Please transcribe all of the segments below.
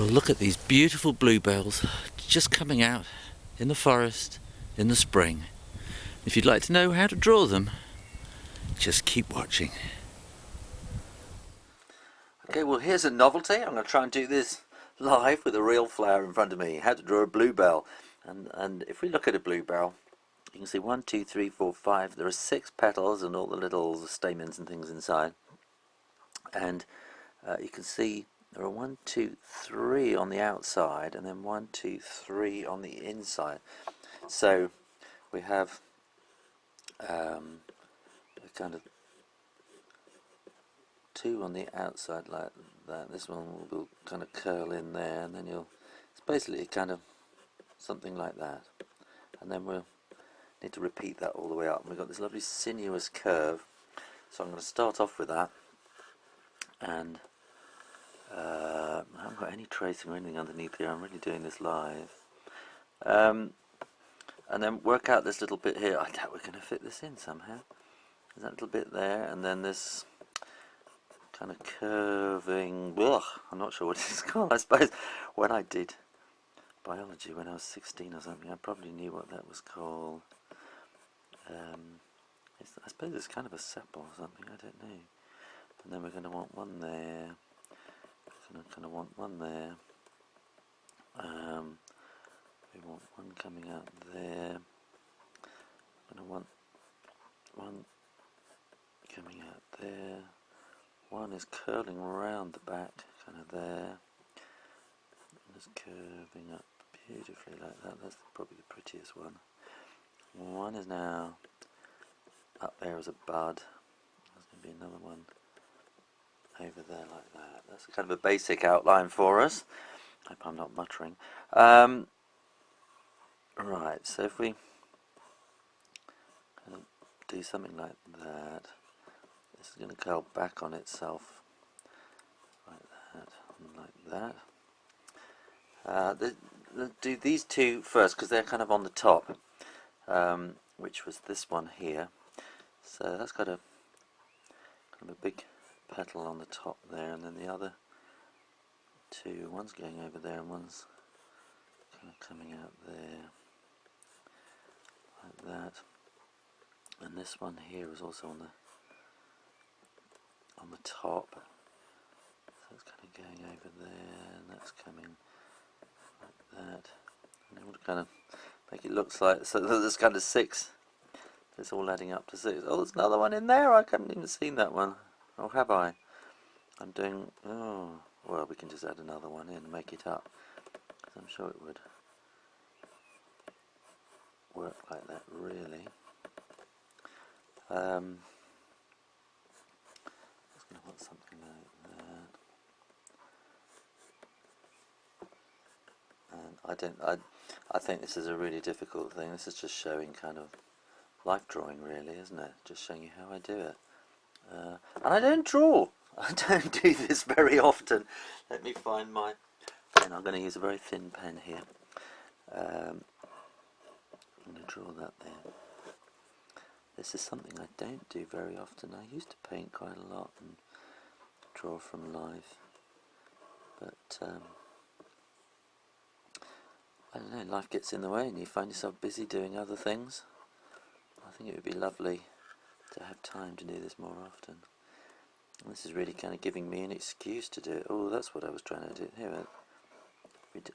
Well, look at these beautiful bluebells just coming out in the forest in the spring. If you'd like to know how to draw them, just keep watching. Okay, well here's a novelty. I'm going to try and do this live with a real flower in front of me. How to draw a bluebell. And if we look at a bluebell, you can see 1, 2, 3, 4, 5. There are 6 petals and all the little stamens and things inside. And you can see there are 1, 2, 3 on the outside, and then 1, 2, 3 on the inside. So we have a kind of 2 on the outside like that. This one will kind of curl in there, and then it's basically kind of something like that. And then we'll need to repeat that all the way up. And we've got this lovely sinuous curve. So I'm going to start off with that, and I haven't got any tracing or anything underneath here. I'm really doing this live. And then work out this little bit here. I doubt we're going to fit this in somehow. There's that little bit there, and then this kind of curving. Ugh, I'm not sure what it's called. I suppose when I did biology when I was 16 or something, I probably knew what that was called. I suppose it's kind of a sepal or something. I don't know. And then we're going to want one there. We're going to kind of want one there. We want one coming out there. We're going to want one coming out there. One is curling around the back, kind of there. And it's curving up beautifully like that. That's probably the prettiest one. One is now up there as a bud. There's going to be another one over there like that. That's kind of a basic outline for us. Hope I'm not muttering. Right, so if we kind of do something like that, this is going to curl back on itself like that and like that. Do these two first because they're kind of on the top, which was this one here. So that's got a kind of a big petal on the top there, and then the other two, one's going over there and one's kind of coming out there like that. And this one here is also on the top. So it's kind of going over there, and that's coming like that. And then we'll kind of make it look like, so there's kind of 6. It's all adding up to 6. Oh, there's another one in there. I haven't even seen that one. Or have I? I'm doing, oh, well, we can just add another one in and make it up. Because I'm sure it would work like that, really. I was going to want something like that. And I think this is a really difficult thing. This is just showing kind of life drawing, really, isn't it? Just showing you how I do it. And I don't draw. I don't do this very often. Let me find my pen. I'm going to use a very thin pen here. I'm going to draw that there. This is something I don't do very often. I used to paint quite a lot and draw from life. But I don't know, life gets in the way and you find yourself busy doing other things. I think it would be lovely to have time to do this more often. And this is really kind of giving me an excuse to do it. Oh, that's what I was trying to do. Here,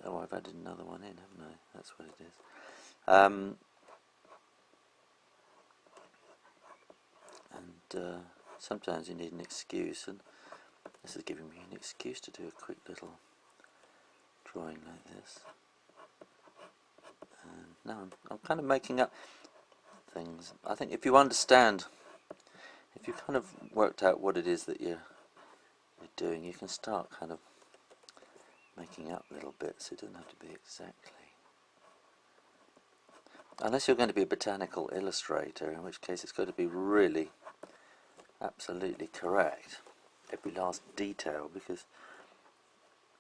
oh, I've added another one in, haven't I? That's what it is. Sometimes you need an excuse, and this is giving me an excuse to do a quick little drawing like this. And now I'm kind of making up things. I think if you understand, if you kind of worked out what it is that you're doing, you can start kind of making up little bits. It doesn't have to be exactly. Unless you're going to be a botanical illustrator, in which case it's got to be really absolutely correct, every last detail, because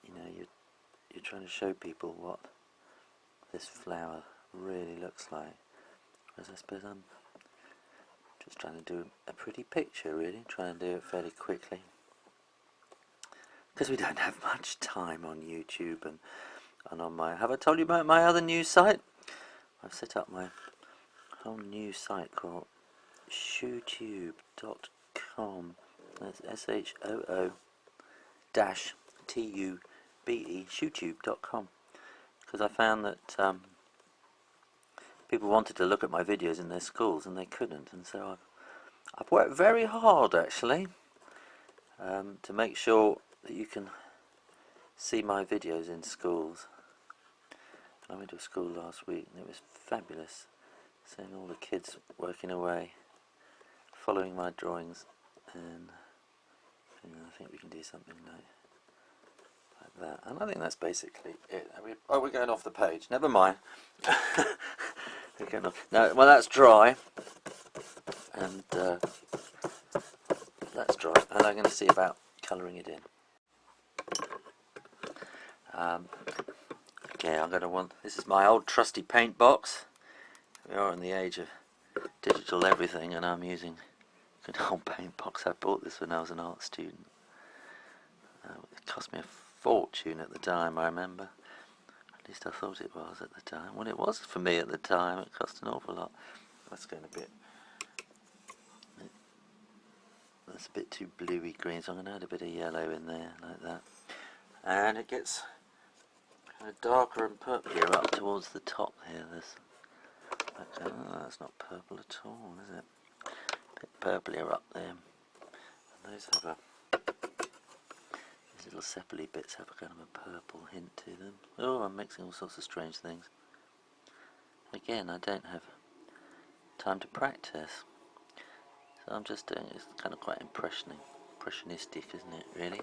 you know you're trying to show people what this flower really looks like. Whereas I suppose I'm just trying to do a pretty picture, really, trying to do it fairly quickly. because we don't have much time on YouTube and on my... Have I told you about my other news site? I've set up my whole news site called shootube.com. That's SHOO-TUBE, shootube.com. Because I found that people wanted to look at my videos in their schools and they couldn't, and so I've worked very hard actually to make sure that you can see my videos in schools. I went to a school last week and it was fabulous seeing all the kids working away, following my drawings, and I think we can do something like that. And I think that's basically it. We're going off the page. Never mind. We're going off. No, well, that's dry, and that's dry. And I'm going to see about colouring it in. Okay, I'm going to want. This is my old trusty paint box. We are in the age of digital everything, and I'm using a good old paint box. I bought this when I was an art student. It cost me a fortune at the time, I remember. At least I thought it was at the time. Well, it was for me at the time. It cost an awful lot. That's going a bit... That's a bit too bluey green, so I'm going to add a bit of yellow in there, like that. And it gets kind of darker and purplier up towards the top here. That's not purple at all, is it? A bit purplier up there. And those have a... These little sepally bits have a kind of a purple hint to them. Oh, I'm mixing all sorts of strange things. Again, I don't have time to practice. So I'm just doing it. It's kind of quite impressionistic, isn't it, really?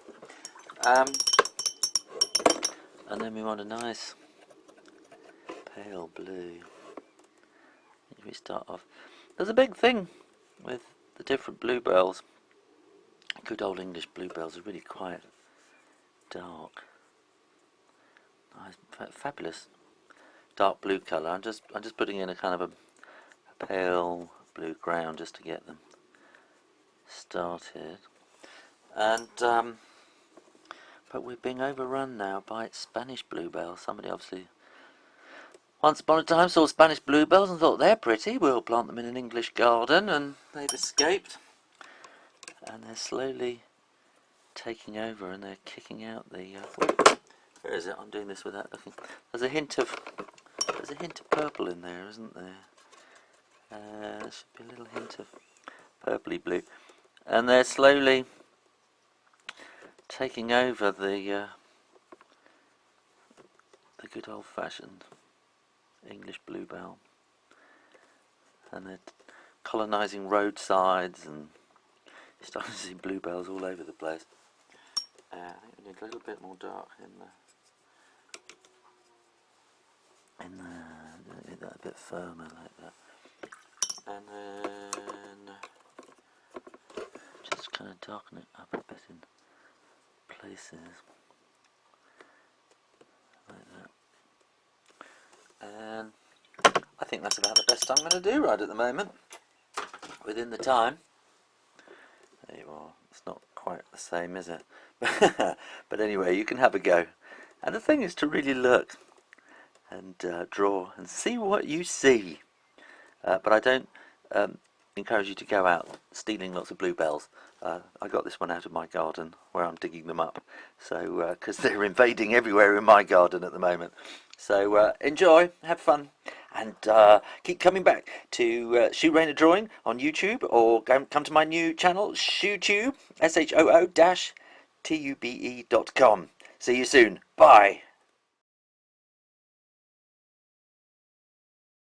And then we want a nice pale blue. We start off. There's a big thing with the different bluebells. Good old English bluebells are really quite dark. Nice, fabulous dark blue colour. I'm just putting in a kind of a pale blue ground just to get them started. And but we're being overrun now by Spanish bluebells. Somebody obviously once upon a time saw Spanish bluebells and thought they're pretty, we'll plant them in an English garden, and they've escaped. And they're slowly taking over and they're kicking out the... where is it? I'm doing this without looking. There's a hint of purple in there, isn't there? There should be a little hint of purpley blue. And they're slowly taking over the good old-fashioned English bluebell, and they're colonising roadsides, and you're starting to see bluebells all over the place. I think we need a little bit more dark in that a bit firmer like that, and then just kind of darken it up a bit in places like that. And I think that's about the best I'm going to do right at the moment, within the time. There you are. It's not quite the same, is it? But anyway, you can have a go. And the thing is to really look and draw and see what you see. But I don't encourage you to go out stealing lots of bluebells. I got this one out of my garden where I'm digging them up, so because they're invading everywhere in my garden at the moment. So enjoy, have fun, and keep coming back to Shoe Rainer Drawing on YouTube, or come to my new channel, ShooTube, SHOO-TUBE.com. See you soon. Bye.